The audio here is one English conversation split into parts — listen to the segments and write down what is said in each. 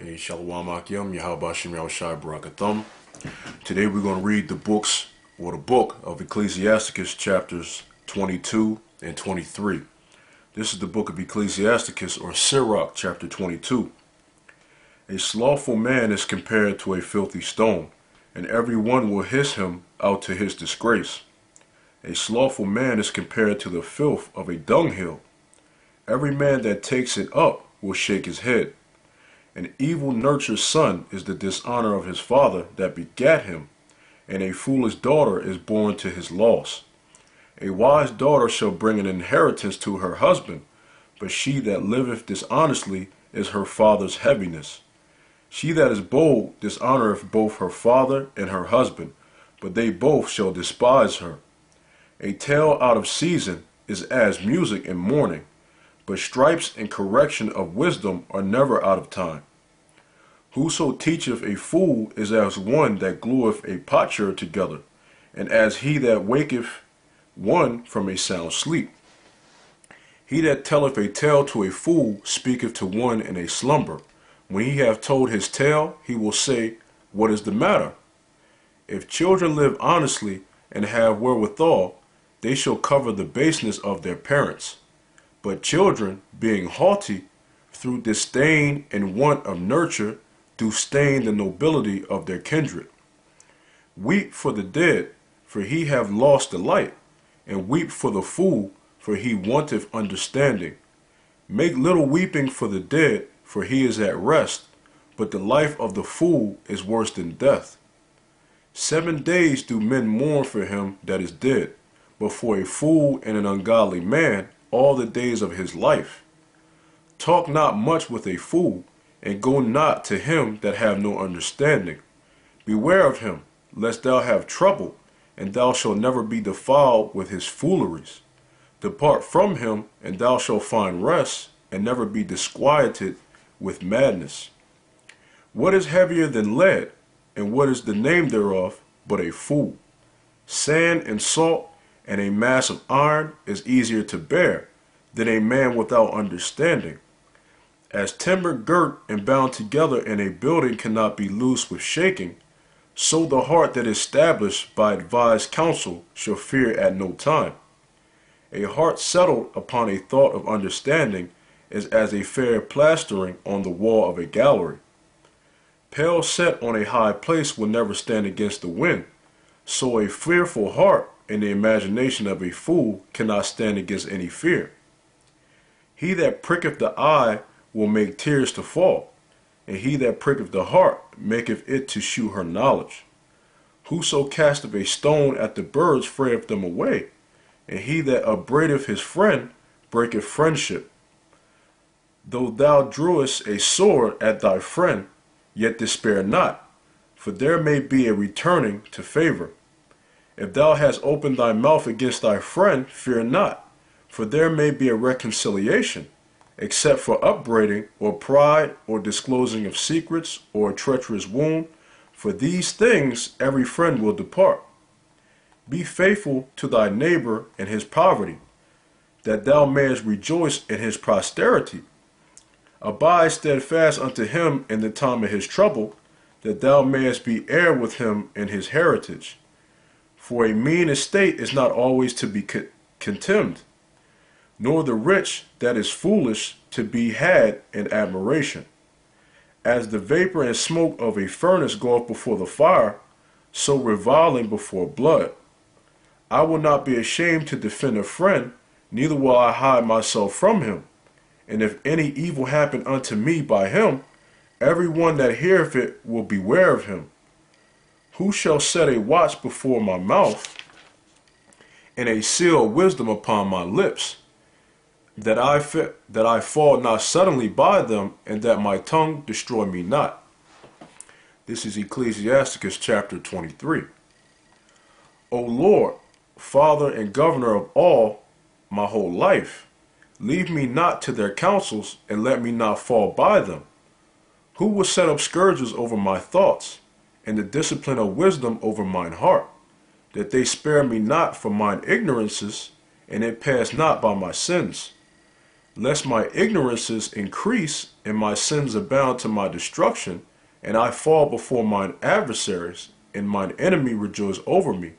Hey, Shalom wa qam Yasharahla. Today we're going to read the book of Ecclesiasticus chapters 22 and 23. This is the book of Ecclesiasticus, or Sirach, chapter 22. A slothful man is compared to a filthy stone, and every one will hiss him out to his disgrace. A slothful man is compared to the filth of a dunghill. Every man that takes it up will shake his head. An evil-nurtured son is the dishonor of his father that begat him, and a foolish daughter is born to his loss. A wise daughter shall bring an inheritance to her husband, but she that liveth dishonestly is her father's heaviness. She that is bold dishonoreth both her father and her husband, but they both shall despise her. A tale out of season is as music in mourning, but stripes and correction of wisdom are never out of time. Whoso teacheth a fool is as one that glueth a potsherd together, and as he that waketh one from a sound sleep. He that telleth a tale to a fool speaketh to one in a slumber. When he hath told his tale, he will say, What is the matter? If children live honestly and have wherewithal, they shall cover the baseness of their parents. But children, being haughty, through disdain and want of nurture, do stain the nobility of their kindred. Weep for the dead, for he have lost the light, and weep for the fool, for he wanteth understanding. Make little weeping for the dead, for he is at rest, but the life of the fool is worse than death. 7 days do men mourn for him that is dead, but for a fool and an ungodly man all the days of his life. Talk not much with a fool, and go not to him that have no understanding. Beware of him, lest thou have trouble, and thou shalt never be defiled with his fooleries. Depart from him, and thou shalt find rest, and never be disquieted with madness. What is heavier than lead, and what is the name thereof but a fool? Sand and salt and a mass of iron is easier to bear than a man without understanding. As timber girt and bound together in a building cannot be loosed with shaking, so the heart that is established by advised counsel shall fear at no time. A heart settled upon a thought of understanding is as a fair plastering on the wall of a gallery. Pale set on a high place will never stand against the wind, so a fearful heart in the imagination of a fool cannot stand against any fear. He that pricketh the eye will make tears to fall, and he that pricketh the heart maketh it to shew her knowledge. Whoso casteth a stone at the birds frayeth them away, and he that upbraideth his friend breaketh friendship. Though thou drewest a sword at thy friend, yet despair not, for there may be a returning to favor. If thou hast opened thy mouth against thy friend, fear not, for there may be a reconciliation, except for upbraiding, or pride, or disclosing of secrets, or a treacherous wound. For these things every friend will depart. Be faithful to thy neighbor in his poverty, that thou mayest rejoice in his prosperity. Abide steadfast unto him in the time of his trouble, that thou mayest be heir with him in his heritage. For a mean estate is not always to be contemned, nor the rich that is foolish to be had in admiration. As the vapor and smoke of a furnace goeth before the fire, so reviling before blood. I will not be ashamed to defend a friend, neither will I hide myself from him. And if any evil happen unto me by him, every one that heareth it will beware of him. Who shall set a watch before my mouth, and a seal of wisdom upon my lips, that I fall not suddenly by them, and that my tongue destroy me not? This is Ecclesiasticus chapter 23. O Lord, Father and Governor of all my whole life, leave me not to their counsels, and let me not fall by them. Who will set up scourges over my thoughts, and the discipline of wisdom over mine heart, that they spare me not for mine ignorances, and it pass not by my sins? lest my ignorances increase and my sins abound to my destruction, and I fall before mine adversaries, and mine enemy rejoice over me,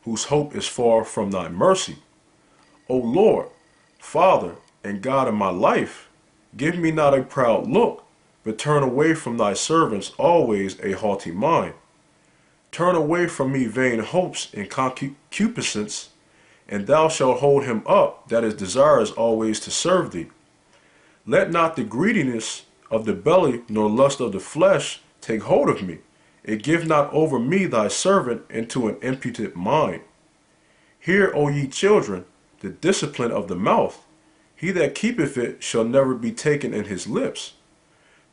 whose hope is far from thy mercy. O Lord, Father and God of my life, give me not a proud look, but turn away from thy servants always a haughty mind. Turn away from me vain hopes and concupiscence, and thou shalt hold him up that is desirous always to serve thee. Let not the greediness of the belly nor lust of the flesh take hold of me, and give not over me thy servant into an impudent mind. Hear, O ye children, the discipline of the mouth. He that keepeth it shall never be taken in his lips.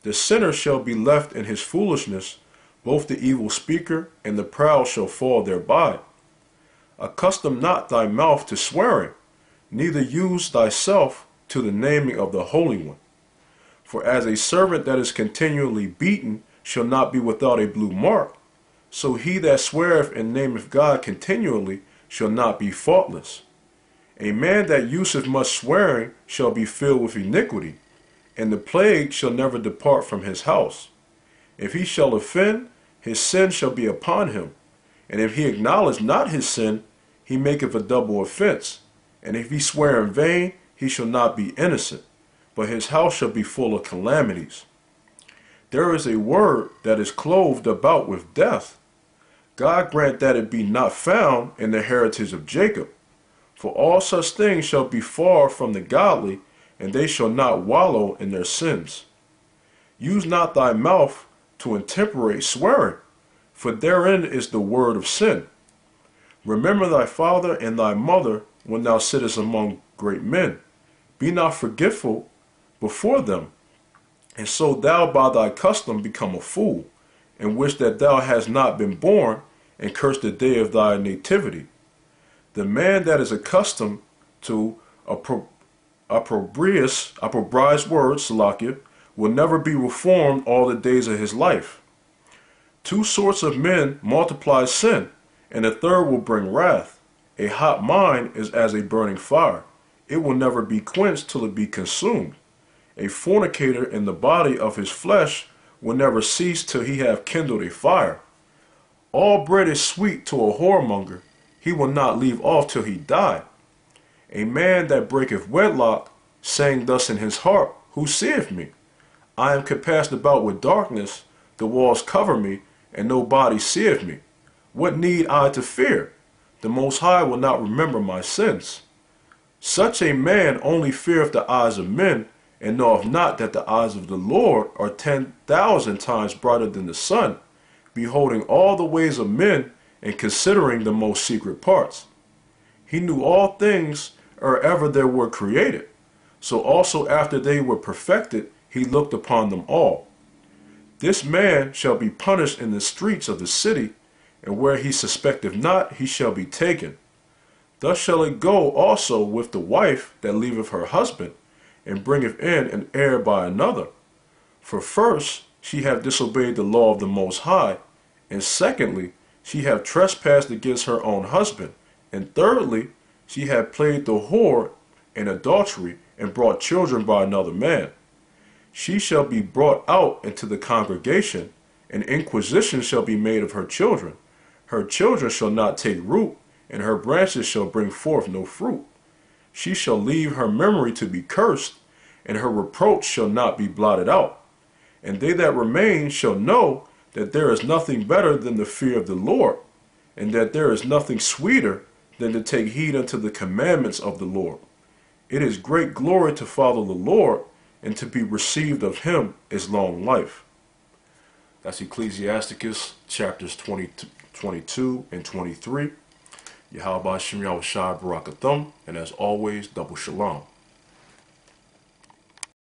The sinner shall be left in his foolishness, both the evil speaker and the proud shall fall thereby. Accustom not thy mouth to swearing, neither use thyself to the naming of the Holy One. For as a servant that is continually beaten shall not be without a blue mark, so he that sweareth and nameth God continually shall not be faultless. A man that useth much swearing shall be filled with iniquity, and the plague shall never depart from his house. If he shall offend, his sin shall be upon him, and if he acknowledge not his sin, he maketh a double offense. And if he swear in vain, he shall not be innocent, but his house shall be full of calamities. There is a word that is clothed about with death. God grant that it be not found in the heritage of Jacob. For all such things shall be far from the godly, and they shall not wallow in their sins. Use not thy mouth to intemperate swearing, for therein is the word of sin. Remember thy father and thy mother when thou sittest among great men. Be not forgetful before them, and so thou by thy custom become a fool, and wish that thou hadst not been born, and curse the day of thy nativity. The man that is accustomed to opprobrious words, Salakia, will never be reformed all the days of his life. Two sorts of men multiply sin, and a third will bring wrath. A hot mind is as a burning fire. It will never be quenched till it be consumed. A fornicator in the body of his flesh will never cease till he have kindled a fire. All bread is sweet to a whoremonger. He will not leave off till he die. A man that breaketh wedlock, saying thus in his heart, Who seeth me? I am compassed about with darkness, the walls cover me, and no body seeth me. What need I to fear? The Most High will not remember my sins. Such a man only feareth the eyes of men, and knoweth not that the eyes of the Lord are 10,000 times brighter than the sun, beholding all the ways of men, and considering the most secret parts. He knew all things ere ever they were created, so also after they were perfected, he looked upon them all. This man shall be punished in the streets of the city, and where he suspecteth not, he shall be taken. Thus shall it go also with the wife that leaveth her husband, and bringeth in an heir by another. For first, she hath disobeyed the law of the Most High, and secondly, she hath trespassed against her own husband, and thirdly, she hath played the whore in adultery, and brought children by another man. She shall be brought out into the congregation, and inquisition shall be made of her children. Her children shall not take root, and her branches shall bring forth no fruit. She shall leave her memory to be cursed, and her reproach shall not be blotted out. And they that remain shall know that there is nothing better than the fear of the Lord, and that there is nothing sweeter than to take heed unto the commandments of the Lord. It is great glory to follow the Lord, and to be received of him is long life. That's Ecclesiasticus chapters 22 and 23. Yahweh Shem Yahweh Shai Barakathum, and as always, double shalom.